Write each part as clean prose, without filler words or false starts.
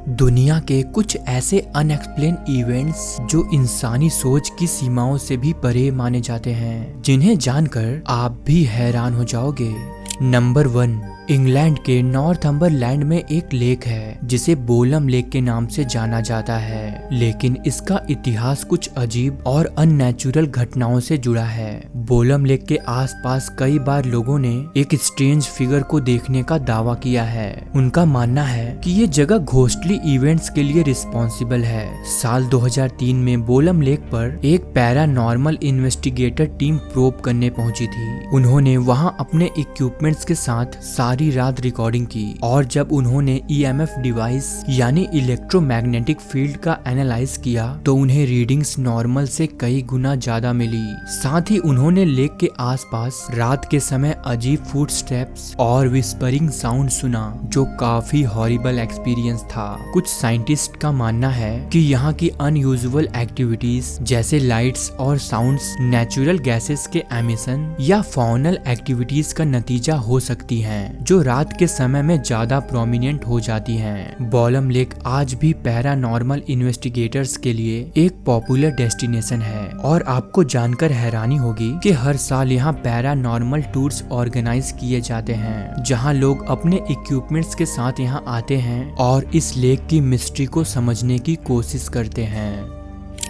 दुनिया के कुछ ऐसे अनएक्सप्लेन इवेंट्स जो इंसानी सोच की सीमाओं से भी परे माने जाते हैं, जिन्हें जानकर आप भी हैरान हो जाओगे। नंबर 1, इंग्लैंड के नॉर्थम्बरलैंड में एक लेक है जिसे बोलम लेक के नाम से जाना जाता है, लेकिन इसका इतिहास कुछ अजीब और अननेचुरल घटनाओं से जुड़ा है। बोलम लेक के आसपास कई बार लोगों ने एक स्ट्रेंज फिगर को देखने का दावा किया है। उनका मानना है कि ये जगह घोस्टली इवेंट्स के लिए रिस्पॉन्सिबल है। साल 2003 में बोलम लेक पर एक पैरानॉर्मल इन्वेस्टिगेटर टीम प्रोब करने पहुंची थी। उन्होंने वहां अपने इक्विपमेंट्स के साथ सारी रात रिकॉर्डिंग की और जब उन्होंने EMF डिवाइस यानी इलेक्ट्रोमैग्नेटिक फील्ड का एनालाइज किया तो उन्हें रीडिंग्स नॉर्मल से कई गुना ज्यादा मिली। साथ ही उन्होंने लेक के आसपास रात के समय अजीब फुटस्टेप्स और विस्परिंग साउंड सुना, जो काफी हॉरिबल एक्सपीरियंस था। कुछ साइंटिस्ट का मानना है कि यहाँ की अनयूजुअल एक्टिविटीज जैसे लाइट्स और साउंड्स नेचुरल गैसेस के एमिशन या फॉनल एक्टिविटीज का नतीजा हो सकती हैं, जो रात के समय में ज्यादा प्रोमिनेंट हो जाती हैं। बोलम लेक आज भी पैरानॉर्मल इन्वेस्टिगेटर्स के लिए एक पॉपुलर डेस्टिनेशन है और आपको जानकर हैरानी होगी कि हर साल यहाँ पैरानॉर्मल टूर्स ऑर्गेनाइज किए जाते हैं, जहाँ लोग अपने इक्विपमेंट्स के साथ यहाँ आते हैं और इस लेक की मिस्ट्री को समझने की कोशिश करते हैं।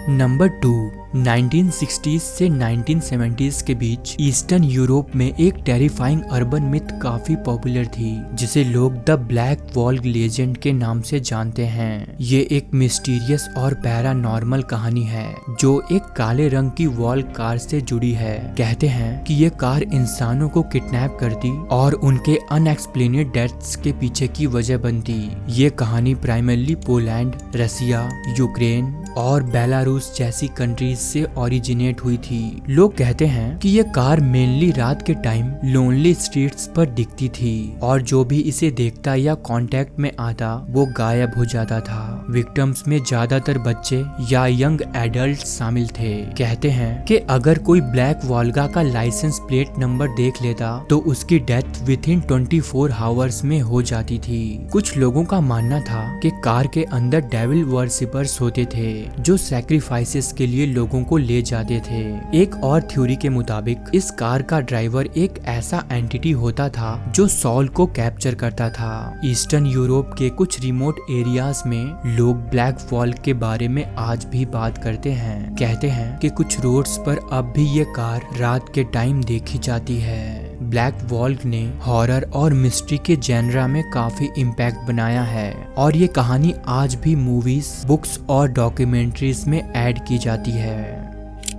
नंबर 2, 1960s से 1970s के बीच ईस्टर्न यूरोप में एक टेरिफाइंग अर्बन मिथ काफी पॉपुलर थी, जिसे लोग द ब्लैक वॉल लेजेंड के नाम से जानते हैं। ये एक मिस्टीरियस और पैरानॉर्मल कहानी है जो एक काले रंग की वॉल कार से जुड़ी है। कहते हैं कि ये कार इंसानों को किडनैप करती और उनके अनएक्सप्लेनेड डेथ्स के पीछे की वजह बनती। ये कहानी प्राइमरली पोलैंड, रसिया, यूक्रेन और बेलारूस जैसी कंट्रीज से ओरिजिनेट हुई थी। लोग कहते हैं कि ये कार मेनली रात के टाइम लोनली स्ट्रीट्स पर दिखती थी और जो भी इसे देखता या कांटेक्ट में आता वो गायब हो जाता था। विक्टिम्स में ज्यादातर बच्चे या यंग एडल्ट शामिल थे। कहते हैं कि अगर कोई ब्लैक वॉल्गा का लाइसेंस प्लेट नंबर देख लेता तो उसकी डेथ विथिन 24 आवर्स में हो जाती थी। कुछ लोगों का मानना था कि कार के अंदर डेविल वर्शिपर्स होते थे जो सैक्रिफाइसेस के लिए लोगों को ले जाते थे। एक और थ्योरी के मुताबिक इस कार का ड्राइवर एक ऐसा एंटिटी होता था जो सॉल को कैप्चर करता था। ईस्टर्न यूरोप के कुछ रिमोट एरियाज में लोग ब्लैक वॉल के बारे में आज भी बात करते हैं। कहते हैं कि कुछ रोड्स पर अब भी ये कार रात के टाइम देखी जाती है। ब्लैक वॉल ने हॉरर और मिस्ट्री के जेनरा में काफी इम्पैक्ट बनाया है और ये कहानी आज भी मूवीज, बुक्स और डॉक्यूमेंट्रीज में ऐड की जाती है।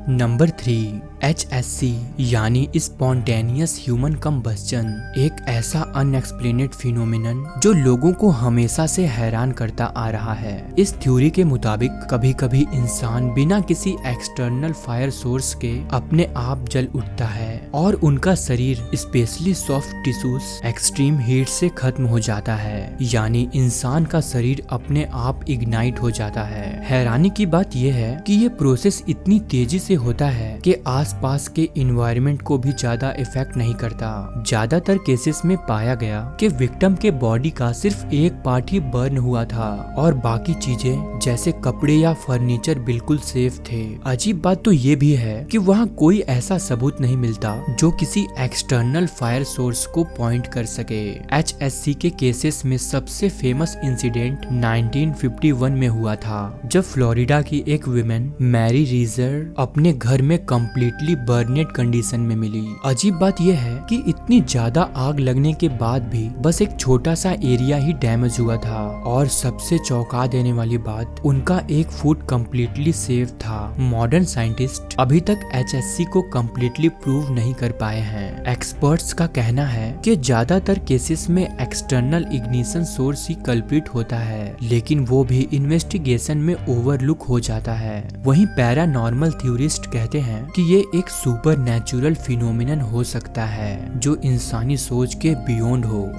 नंबर 3, HSC यानी स्पॉन्टेनियस ह्यूमन कंबस्चन, एक ऐसा अनएक्सप्लेनेड फिनोमिनन जो लोगों को हमेशा से हैरान करता आ रहा है। इस थ्योरी के मुताबिक कभी कभी इंसान बिना किसी एक्सटर्नल फायर सोर्स के अपने आप जल उठता है और उनका शरीर specially soft tissues extreme heat से खत्म हो जाता है, यानी इंसान का शरीर अपने आप इग्नाइट हो जाता है। हैरानी की बात यह है कि ये प्रोसेस इतनी तेजी से होता है कि आसपास के इन्वायरमेंट को भी ज्यादा इफेक्ट नहीं करता। ज्यादातर केसेस में पाया गया कि विक्टिम के बॉडी का सिर्फ एक पार्ट ही बर्न हुआ था और बाकी चीजें जैसे कपड़े या फर्नीचर बिल्कुल सेफ थे। अजीब बात तो ये भी है कि वहाँ कोई ऐसा सबूत नहीं मिलता जो किसी एक्सटर्नल फायर सोर्स को पॉइंट कर सके। HSC के केसेस में सबसे फेमस इंसिडेंट 1951 में हुआ था, जब फ्लोरिडा की एक वुमेन मैरी रीजर अपने घर में कंप्लीटली बर्नेड कंडीशन में मिली। अजीब बात यह है कि इतनी ज्यादा आग लगने के बाद भी बस एक छोटा सा एरिया ही डैमेज हुआ था और सबसे चौंका देने वाली बात, उनका एक फुट कंप्लीटली सेफ था। मॉडर्न साइंटिस्ट अभी तक HSC को कंप्लीटली प्रूव नहीं कर पाए हैं। एक्सपर्ट्स का कहना है कि ज्यादातर केसेस में एक्सटर्नल इग्निशन सोर्स ही कल्प्रिट होता है, लेकिन वो भी इन्वेस्टिगेशन में ओवरलुक हो जाता है। वहीं पैरानॉर्मल थ्योरिस्ट कहते हैं कि ये एक सुपर नेचुरल फिनोमिनन हो सकता है जो इंसानी सोच के बियॉन्ड हो।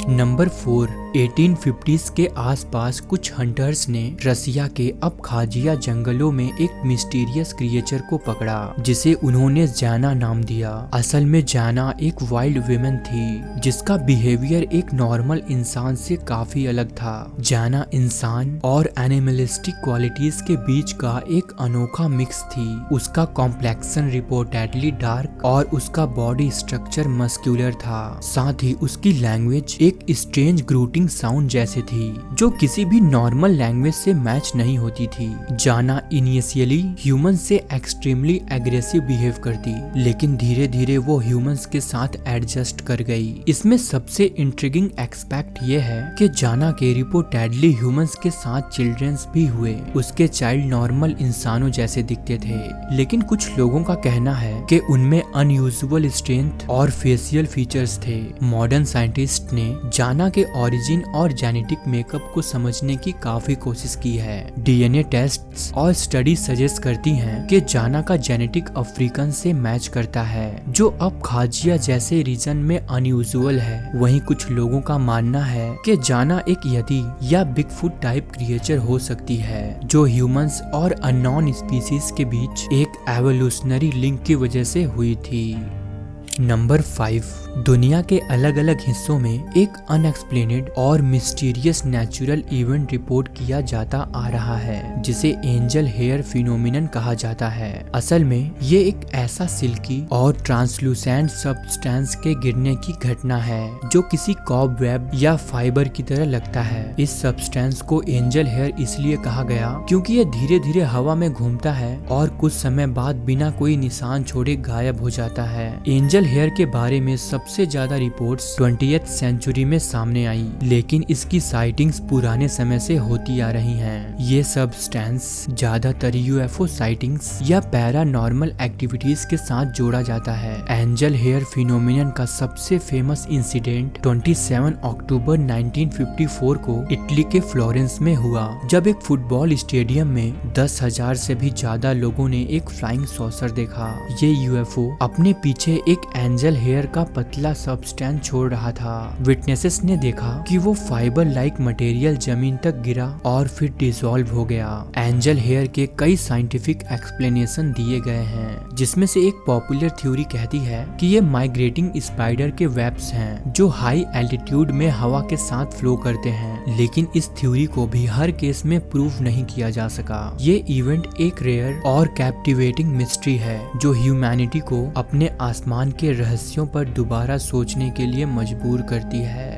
नंबर 4, 1850s के आसपास कुछ हंटर्स ने रसिया के अबखाजिया जंगलों में एक मिस्टीरियस क्रिएचर को पकड़ा जिसे उन्होंने जाना नाम दिया। असल में जाना एक वाइल्ड वुमेन थी जिसका बिहेवियर एक नॉर्मल इंसान से काफी अलग था। जाना इंसान और एनिमलिस्टिक क्वालिटीज के बीच का एक अनोखा मिक्स थी। उसका कॉम्प्लेक्सन रिपोर्टेडली डार्क और उसका बॉडी स्ट्रक्चर मस्कुलर था। साथ ही उसकी लैंग्वेज एक स्ट्रेंज ग्रूटिंग साउंड जैसे थी जो किसी भी नॉर्मल लैंग्वेज से मैच नहीं होती थी। जाना इनिशियली ह्यूमन से एक्सट्रीमली एग्रेसिव बिहेव करती, लेकिन धीरे धीरे वो ह्यूमंस के साथ एडजस्ट कर गई। इसमें सबसे इंट्रिगिंग एक्सपेक्ट ये है कि जाना के रिपोर्टेडली ह्यूमंस के साथ चिल्ड्रंस भी हुए। उसके चाइल्ड नॉर्मल इंसानों जैसे दिखते थे, लेकिन कुछ लोगों का कहना है कि उनमें अनयूजुअल स्ट्रेंथ और फेशियल फीचर्स थे। मॉडर्न साइंटिस्ट ने जाना के ओरिजिन और जेनेटिक मेकअप को समझने की काफी कोशिश की है। डीएनए टेस्ट्स और स्टडी सजेस्ट करती हैं कि जाना का जेनेटिक अफ्रीकन से मैच करता है, जो अबखाजिया जैसे रीजन में अनयूजुअल है। वहीं कुछ लोगों का मानना है कि जाना एक यति या बिगफुट टाइप क्रिएचर हो सकती है जो ह्यूमंस और अननोन स्पीसीज के बीच एक एवोल्यूशनरी लिंक की वजह से हुई थी। नंबर 5, दुनिया के अलग अलग हिस्सों में एक अनएक्सप्लेनेड और मिस्टीरियस नेचुरल इवेंट रिपोर्ट किया जाता आ रहा है जिसे एंजल हेयर फिनोमिनन कहा जाता है। असल में ये एक ऐसा सिल्की और ट्रांसलूसेंट सब्सटेंस के गिरने की घटना है जो किसी कॉबवेब या फाइबर की तरह लगता है। इस सब्सटेंस को एंजल हेयर इसलिए कहा गया क्योंकि ये धीरे धीरे हवा में घूमता है और कुछ समय बाद बिना कोई निशान छोड़े गायब हो जाता है। एंजल हेयर के बारे में सबसे ज्यादा रिपोर्ट्स 20th सेंचुरी में सामने आई, लेकिन इसकी साइटिंग्स पुराने समय से होती आ रही हैं। ये सब्सटेंस ज्यादातर यूएफओ साइटिंग्स या पैरानॉर्मल एक्टिविटीज के साथ जोड़ा जाता है। एंजल हेयर फिनोमिनन का सबसे फेमस इंसिडेंट 27 अक्टूबर 1954 को इटली के फ्लोरेंस में हुआ, जब एक फुटबॉल स्टेडियम में 10,000 से भी ज्यादा लोगों ने एक फ्लाइंग सॉसर देखा। ये यूएफओ अपने पीछे एक एंजल हेयर का पतला सब्सटेंस छोड़ रहा था। विटनेसेस ने देखा कि वो फाइबर लाइक मटेरियल जमीन तक गिरा और फिर डिसॉल्व हो गया। एंजल हेयर के कई साइंटिफिक एक्सप्लेनेशन दिए गए हैं, जिसमें से एक पॉपुलर थ्योरी कहती है कि ये माइग्रेटिंग स्पाइडर के वेब्स हैं जो हाई एल्टीट्यूड में हवा के साथ फ्लो करते हैं, लेकिन इस थ्योरी को भी हर केस में प्रूव नहीं किया जा सका। ये इवेंट एक रेयर और कैप्टिवेटिंग मिस्ट्री है जो ह्यूमैनिटी को अपने आसमान के रहस्यों पर दोबारा सोचने के लिए मजबूर करती है।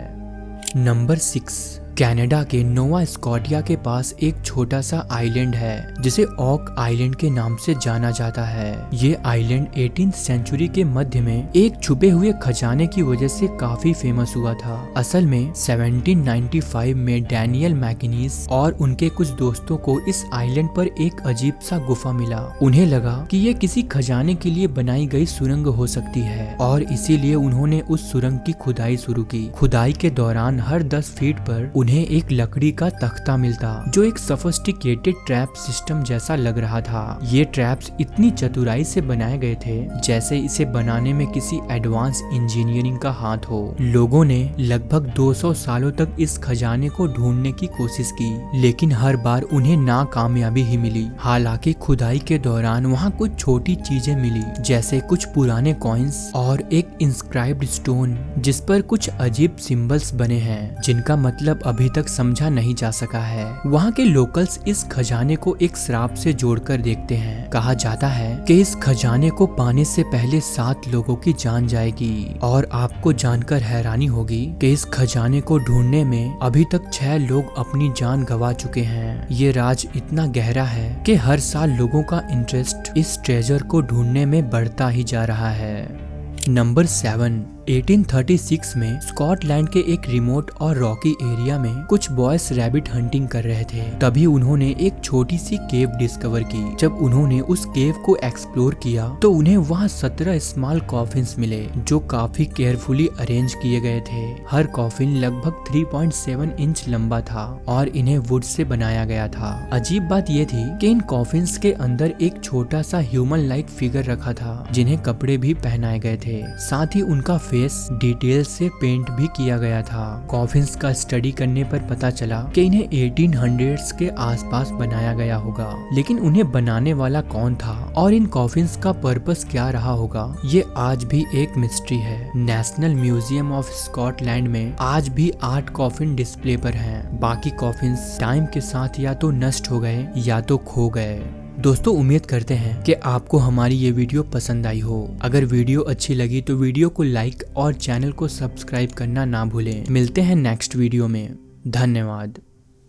नंबर 6, कनाडा के नोवा स्कॉटिया के पास एक छोटा सा आइलैंड है जिसे ऑक आइलैंड के नाम से जाना जाता है। ये आइलैंड 18th सेंचुरी के मध्य में एक छुपे हुए खजाने की वजह से काफी फेमस हुआ था। असल में 1795 में डैनियल मैकिनीज और उनके कुछ दोस्तों को इस आइलैंड पर एक अजीब सा गुफा मिला। उन्हें लगा कि ये किसी खजाने के लिए बनाई गई सुरंग हो सकती है और इसीलिए उन्होंने उस सुरंग की खुदाई शुरू की। खुदाई के दौरान हर 10 फीट पर उन्हें एक लकड़ी का तख्ता मिलता जो एक सोफिस्टिकेटेड ट्रैप सिस्टम जैसा लग रहा था। ये ट्रैप्स इतनी चतुराई से बनाए गए थे जैसे इसे बनाने में किसी एडवांस इंजीनियरिंग का हाथ हो। लोगों ने लगभग 200 सालों तक इस खजाने को ढूंढने की कोशिश की, लेकिन हर बार उन्हें नाकामयाबी ही मिली। हालांकि खुदाई के दौरान वहाँ कुछ छोटी चीजें मिली, जैसे कुछ पुराने कॉइन्स और एक इंस्क्राइब्ड स्टोन जिस पर कुछ अजीब सिंबल्स बने हैं जिनका मतलब अभी तक समझा नहीं जा सका है। वहाँ के लोकल्स इस खजाने को एक श्राप से जोड़कर देखते हैं। कहा जाता है कि इस खजाने को पाने से पहले 7 लोगों की जान जाएगी, और आपको जानकर हैरानी होगी कि इस खजाने को ढूंढने में अभी तक 6 लोग अपनी जान गंवा चुके हैं। ये राज इतना गहरा है कि हर साल लोगों का इंटरेस्ट इस ट्रेजर को ढूंढने में बढ़ता ही जा रहा है। नंबर 7, 1836 में स्कॉटलैंड के एक रिमोट और रॉकी एरिया में कुछ बॉयज रैबिट हंटिंग कर रहे थे। तभी उन्होंने एक छोटी सी केव डिस्कवर की। जब उन्होंने उस केव को एक्सप्लोर किया तो उन्हें वहाँ 17 स्मॉल कॉफिन्स मिले जो काफी केयरफुली अरेंज किए गए थे। हर कॉफिन लगभग 3.7 इंच लंबा था और इन्हें वुड से बनाया गया था। अजीब बात यह थी कि इन कॉफिन्स के अंदर एक छोटा सा ह्यूमन लाइक फिगर रखा था जिन्हें कपड़े भी पहनाए गए थे। साथ ही उनका फेस फेस डिटेल से पेंट भी किया गया था। कॉफिन्स का स्टडी करने पर पता चला कि इन्हें 1800s के आसपास बनाया गया होगा, लेकिन उन्हें बनाने वाला कौन था और इन कॉफिन्स का पर्पस क्या रहा होगा, ये आज भी एक मिस्ट्री है। नेशनल म्यूजियम ऑफ स्कॉटलैंड में आज भी 8 कॉफिन डिस्प्ले पर हैं। बाकी कॉफिन्स टाइम के साथ या तो नष्ट हो गए या तो खो गए। दोस्तों, उम्मीद करते हैं कि आपको हमारी ये वीडियो पसंद आई हो। अगर वीडियो अच्छी लगी तो वीडियो को लाइक और चैनल को सब्सक्राइब करना ना भूलें। मिलते हैं नेक्स्ट वीडियो में। धन्यवाद।